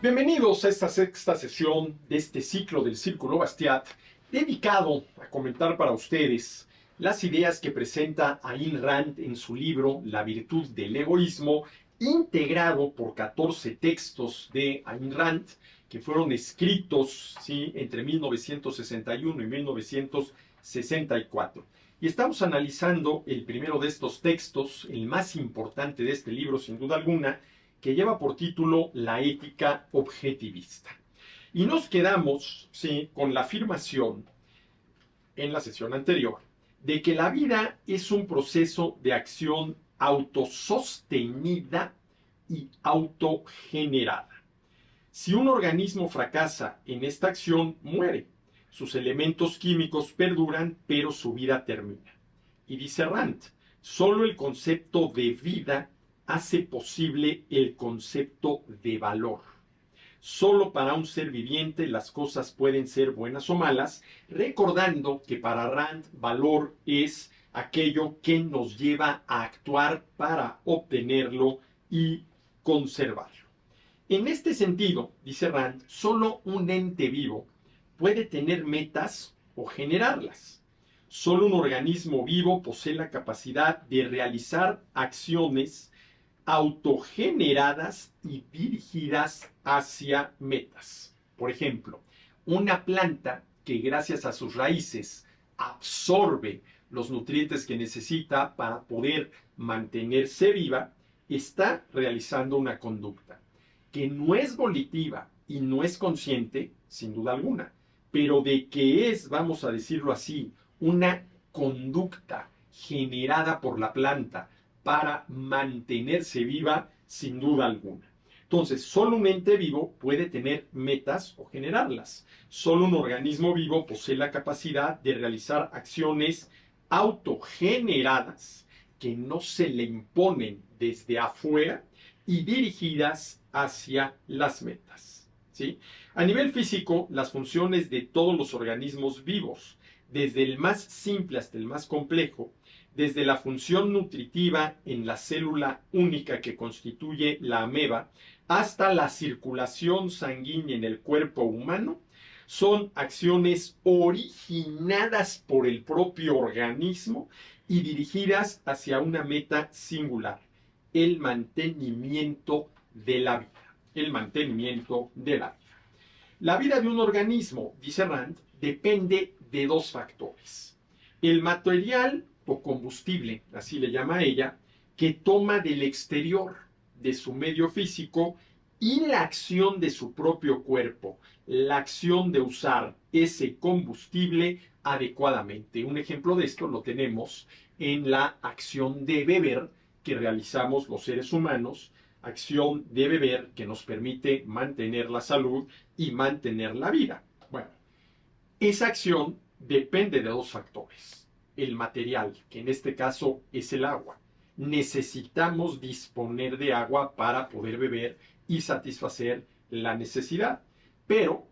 Bienvenidos a esta sexta sesión de este ciclo del Círculo Bastiat, dedicado a comentar para ustedes las ideas que presenta Ayn Rand en su libro La virtud del egoísmo, integrado por 14 textos de Ayn Rand que fueron escritos entre 1961 y 1964. Y estamos analizando el primero de estos textos, el más importante de este libro sin duda alguna, que lleva por título La ética objetivista. Y nos quedamos con la afirmación en la sesión anterior de que la vida es un proceso de acción autosostenida y autogenerada. Si un organismo fracasa en esta acción, muere. Sus elementos químicos perduran, pero su vida termina. Y dice Rand, solo el concepto de vida hace posible el concepto de valor. Solo para un ser viviente las cosas pueden ser buenas o malas, recordando que para Rand valor es aquello que nos lleva a actuar para obtenerlo y conservarlo. En este sentido, dice Rand, solo un ente vivo puede tener metas o generarlas. Solo un organismo vivo posee la capacidad de realizar acciones autogeneradas y dirigidas hacia metas. Por ejemplo, una planta que gracias a sus raíces absorbe los nutrientes que necesita para poder mantenerse viva, está realizando una conducta que no es volitiva y no es consciente, sin duda alguna, pero de que es, vamos a decirlo así, una conducta generada por la planta para mantenerse viva, sin duda alguna. Entonces, solo un ente vivo puede tener metas o generarlas. Solo un organismo vivo posee la capacidad de realizar acciones autogeneradas que no se le imponen desde afuera y dirigidas hacia las metas. ¿Sí? A nivel físico, las funciones de todos los organismos vivos, desde el más simple hasta el más complejo, desde la función nutritiva en la célula única que constituye la ameba hasta la circulación sanguínea en el cuerpo humano, son acciones originadas por el propio organismo y dirigidas hacia una meta singular, el mantenimiento de la vida. El mantenimiento de la vida. La vida de un organismo, dice Rand, depende de dos factores. El material o combustible, así le llama ella, que toma del exterior, de su medio físico, y la acción de su propio cuerpo, la acción de usar ese combustible adecuadamente. Un ejemplo de esto lo tenemos en la acción de beber que realizamos los seres humanos, acción de beber que nos permite mantener la salud y mantener la vida. Bueno, esa acción depende de dos factores. El material, que en este caso es el agua. Necesitamos disponer de agua para poder beber y satisfacer la necesidad. Pero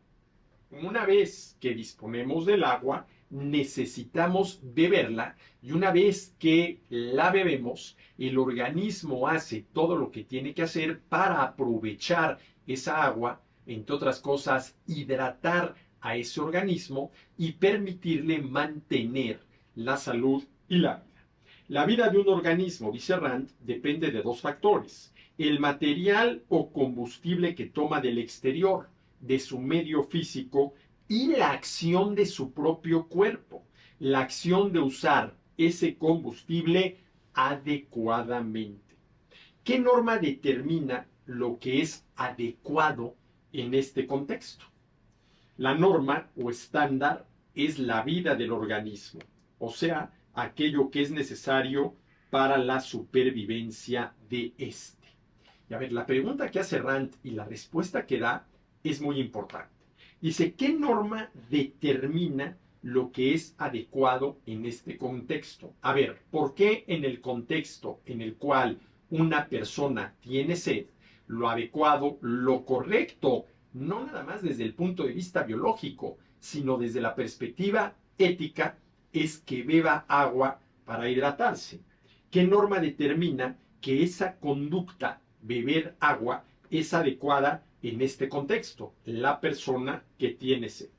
una vez que disponemos del agua, necesitamos beberla y una vez que la bebemos, el organismo hace todo lo que tiene que hacer para aprovechar esa agua, entre otras cosas, hidratar a ese organismo y permitirle mantener la salud y la vida. La vida de un organismo, dice Rand, depende de dos factores: el material o combustible que toma del exterior, de su medio físico, y la acción de su propio cuerpo, la acción de usar ese combustible adecuadamente. ¿Qué norma determina lo que es adecuado en este contexto? La norma o estándar es la vida del organismo, o sea, aquello que es necesario para la supervivencia de este. Y a ver, la pregunta que hace Rand y la respuesta que da es muy importante. Dice, ¿qué norma determina lo que es adecuado en este contexto? A ver, ¿por qué en el contexto en el cual una persona tiene sed, lo adecuado, lo correcto, no nada más desde el punto de vista biológico, sino desde la perspectiva ética, es que beba agua para hidratarse? ¿Qué norma determina que esa conducta, beber agua, es adecuada en este contexto, la persona que tiene sed.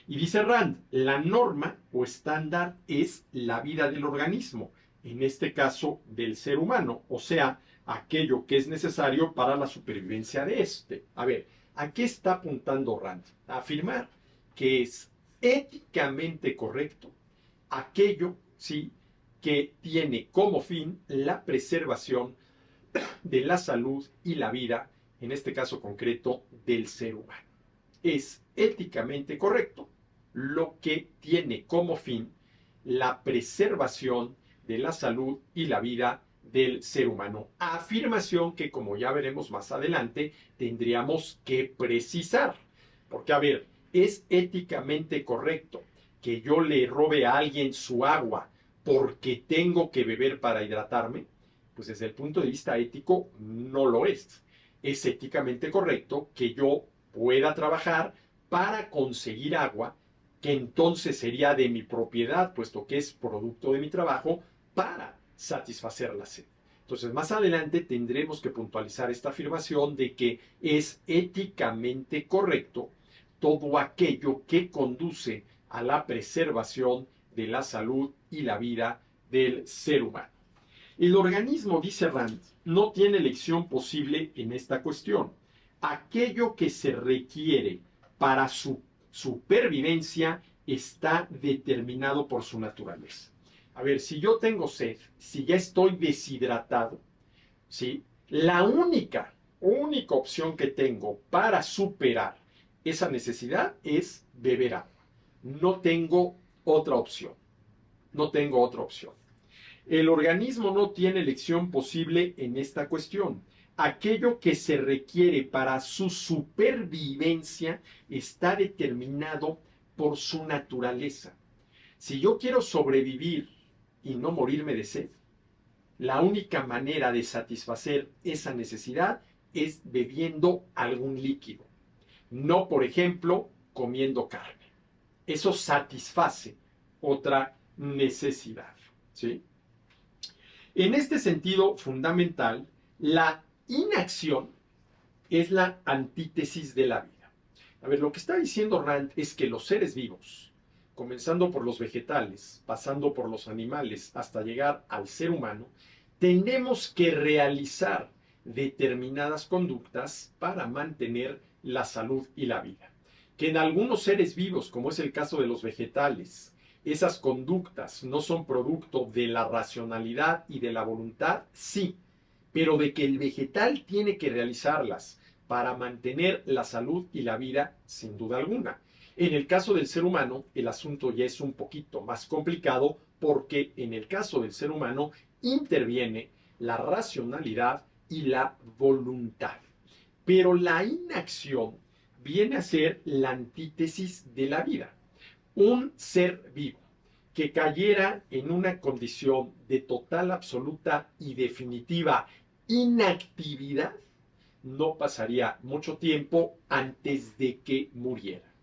Y dice Rand, la norma o estándar es la vida del organismo, en este caso del ser humano, o sea, aquello que es necesario para la supervivencia de este. A ver, ¿a qué está apuntando Rand? A afirmar que es éticamente correcto aquello, sí, que tiene como fin la preservación de la salud y la vida, en este caso concreto, del ser humano. Es éticamente correcto lo que tiene como fin la preservación de la salud y la vida del ser humano. Afirmación que, como ya veremos más adelante, tendríamos que precisar. Porque, a ver, ¿es éticamente correcto que yo le robe a alguien su agua porque tengo que beber para hidratarme? Pues desde el punto de vista ético no lo es. Es éticamente correcto que yo pueda trabajar para conseguir agua, que entonces sería de mi propiedad, puesto que es producto de mi trabajo, para satisfacer la sed. Entonces, más adelante tendremos que puntualizar esta afirmación de que es éticamente correcto todo aquello que conduce a la preservación de la salud y la vida del ser humano. El organismo, dice Rand, no tiene elección posible en esta cuestión. Aquello que se requiere para su supervivencia está determinado por su naturaleza. A ver, si yo tengo sed, si ya estoy deshidratado, ¿sí? La única opción que tengo para superar esa necesidad es beber agua. No tengo otra opción. No tengo otra opción. El organismo no tiene elección posible en esta cuestión. Aquello que se requiere para su supervivencia está determinado por su naturaleza. Si yo quiero sobrevivir y no morirme de sed, la única manera de satisfacer esa necesidad es bebiendo algún líquido. No, por ejemplo, comiendo carne. Eso satisface otra necesidad, ¿sí? En este sentido fundamental, la inacción es la antítesis de la vida. A ver, lo que está diciendo Rand es que los seres vivos, comenzando por los vegetales, pasando por los animales, hasta llegar al ser humano, tenemos que realizar determinadas conductas para mantener la salud y la vida. Que en algunos seres vivos, como es el caso de los vegetales, esas conductas no son producto de la racionalidad y de la voluntad, sí, pero de que el vegetal tiene que realizarlas para mantener la salud y la vida, sin duda alguna. En el caso del ser humano, el asunto ya es un poquito más complicado porque en el caso del ser humano interviene la racionalidad y la voluntad. Pero la inacción viene a ser la antítesis de la vida. Un ser vivo que cayera en una condición de total, absoluta y definitiva inactividad, no pasaría mucho tiempo antes de que muriera.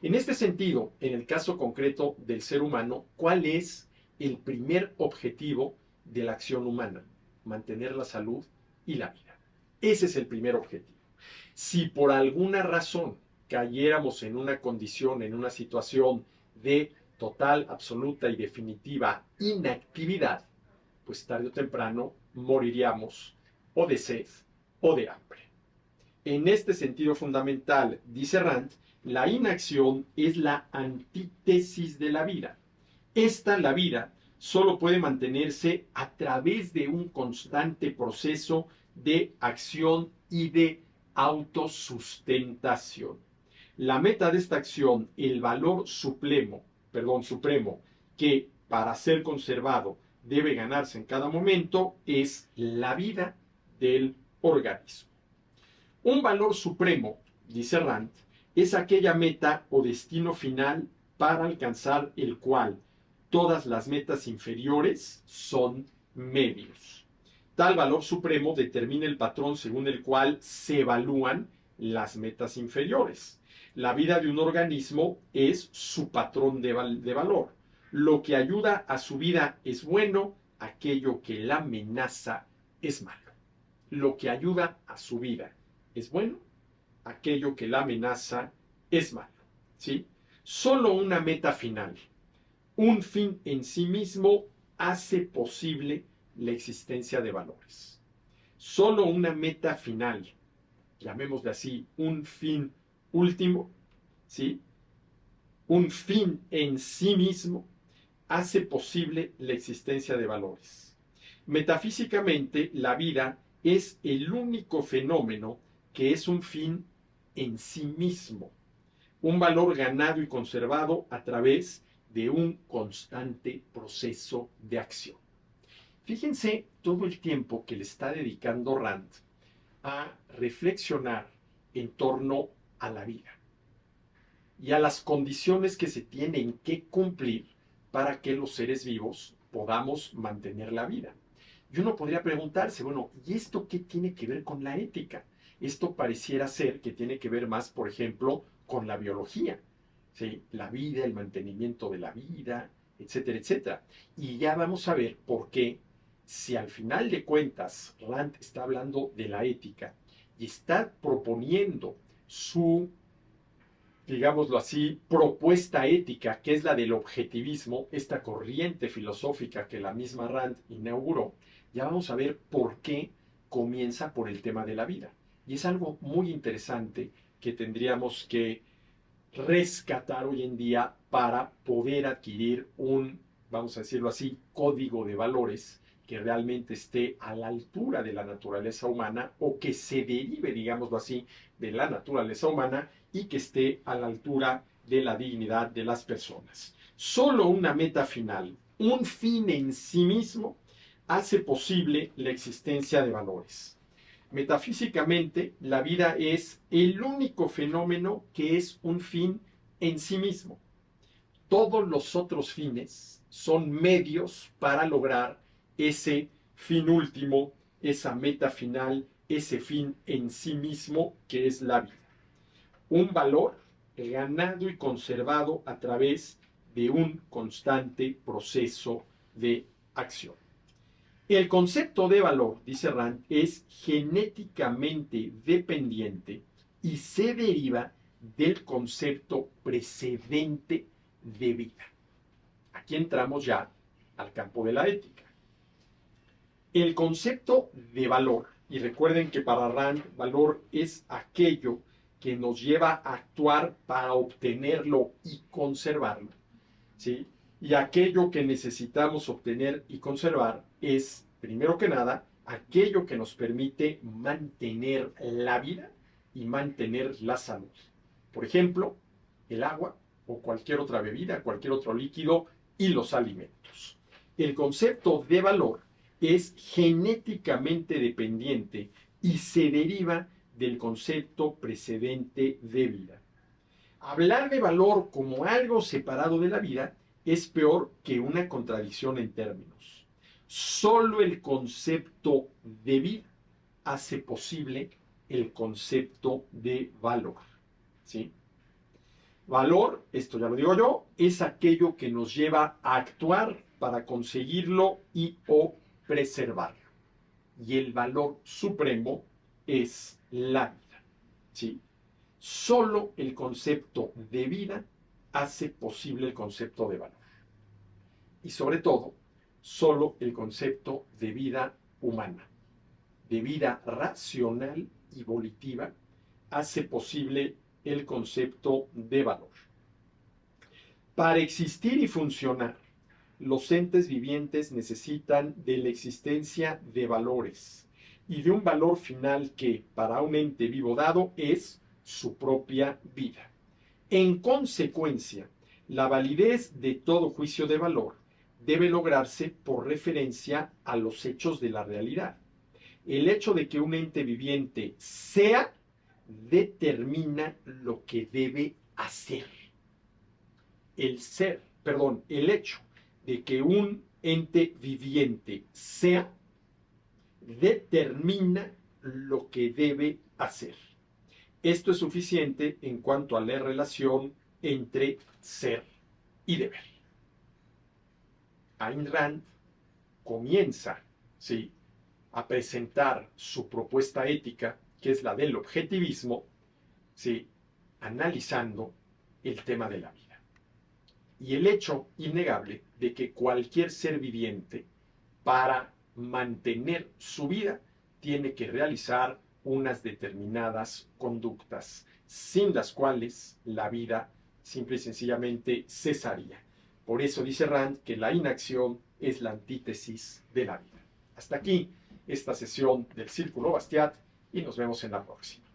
En este sentido, en el caso concreto del ser humano, ¿cuál es el primer objetivo de la acción humana? Mantener la salud y la vida. Ese es el primer objetivo. Si por alguna razón cayéramos en una condición, en una situación de total, absoluta y definitiva inactividad, pues tarde o temprano moriríamos o de sed o de hambre. En este sentido fundamental, dice Rand, la inacción es la antítesis de la vida. Esta, la vida, solo puede mantenerse a través de un constante proceso de acción y de autosustentación. La meta de esta acción, el valor supremo, que para ser conservado debe ganarse en cada momento, es la vida del organismo. Un valor supremo, dice Rand, es aquella meta o destino final para alcanzar el cual todas las metas inferiores son medios. Tal valor supremo determina el patrón según el cual se evalúan las metas inferiores. La vida de un organismo es su patrón de valor. Lo que ayuda a su vida es bueno, aquello que la amenaza es malo. Lo que ayuda a su vida es bueno, aquello que la amenaza es malo, ¿sí? Solo una meta final, un fin en sí mismo, hace posible la existencia de valores. Solo una meta final, llamémosle así, un fin último, ¿sí? Un fin en sí mismo, hace posible la existencia de valores. Metafísicamente, la vida es el único fenómeno que es un fin en sí mismo, un valor ganado y conservado a través de un constante proceso de acción. Fíjense todo el tiempo que le está dedicando Rand a reflexionar en torno a la vida y a las condiciones que se tienen que cumplir para que los seres vivos podamos mantener la vida. Y uno podría preguntarse, bueno, ¿y esto qué tiene que ver con la ética? Esto pareciera ser que tiene que ver más, por ejemplo, con la biología, ¿sí? La vida, el mantenimiento de la vida, etcétera, etcétera. Y ya vamos a ver por qué, si al final de cuentas Rand está hablando de la ética y está proponiendo su, digámoslo así, propuesta ética, que es la del objetivismo, esta corriente filosófica que la misma Rand inauguró, ya vamos a ver por qué comienza por el tema de la vida. Y es algo muy interesante que tendríamos que rescatar hoy en día para poder adquirir un, vamos a decirlo así, código de valores que realmente esté a la altura de la naturaleza humana o que se derive, digámoslo así, de la naturaleza humana y que esté a la altura de la dignidad de las personas. Solo una meta final, un fin en sí mismo, hace posible la existencia de valores. Metafísicamente, la vida es el único fenómeno que es un fin en sí mismo. Todos los otros fines son medios para lograr ese fin último, esa meta final, ese fin en sí mismo que es la vida. Un valor ganado y conservado a través de un constante proceso de acción. El concepto de valor, dice Rand, es genéticamente dependiente y se deriva del concepto precedente de vida. Aquí entramos ya al campo de la ética. El concepto de valor, y recuerden que para Rand valor es aquello que nos lleva a actuar para obtenerlo y conservarlo, ¿sí? Y aquello que necesitamos obtener y conservar es, primero que nada, aquello que nos permite mantener la vida y mantener la salud. Por ejemplo, el agua o cualquier otra bebida, cualquier otro líquido y los alimentos. El concepto de valor es genéticamente dependiente y se deriva del concepto precedente de vida. Hablar de valor como algo separado de la vida es peor que una contradicción en términos. Solo el concepto de vida hace posible el concepto de valor, ¿sí? Valor, esto ya lo digo yo, es aquello que nos lleva a actuar para conseguirlo y o preservarlo. Y el valor supremo es la vida, ¿sí? Solo el concepto de vida hace posible el concepto de valor. Y sobre todo, solo el concepto de vida humana, de vida racional y volitiva, hace posible el concepto de valor. Para existir y funcionar, los entes vivientes necesitan de la existencia de valores y de un valor final que, para un ente vivo dado, es su propia vida. En consecuencia, la validez de todo juicio de valor debe lograrse por referencia a los hechos de la realidad. El hecho de que un ente viviente sea determina lo que debe hacer. El hecho de que un ente viviente sea determina lo que debe hacer. Esto es suficiente en cuanto a la relación entre ser y deber. Ayn Rand comienza, ¿sí?, a presentar su propuesta ética, que es la del objetivismo, ¿sí? Analizando el tema de la vida. Y el hecho innegable de que cualquier ser viviente, para mantener su vida, tiene que realizar unas determinadas conductas, sin las cuales la vida simple y sencillamente cesaría. Por eso dice Rand que la inacción es la antítesis de la vida. Hasta aquí esta sesión del Círculo Bastiat y nos vemos en la próxima.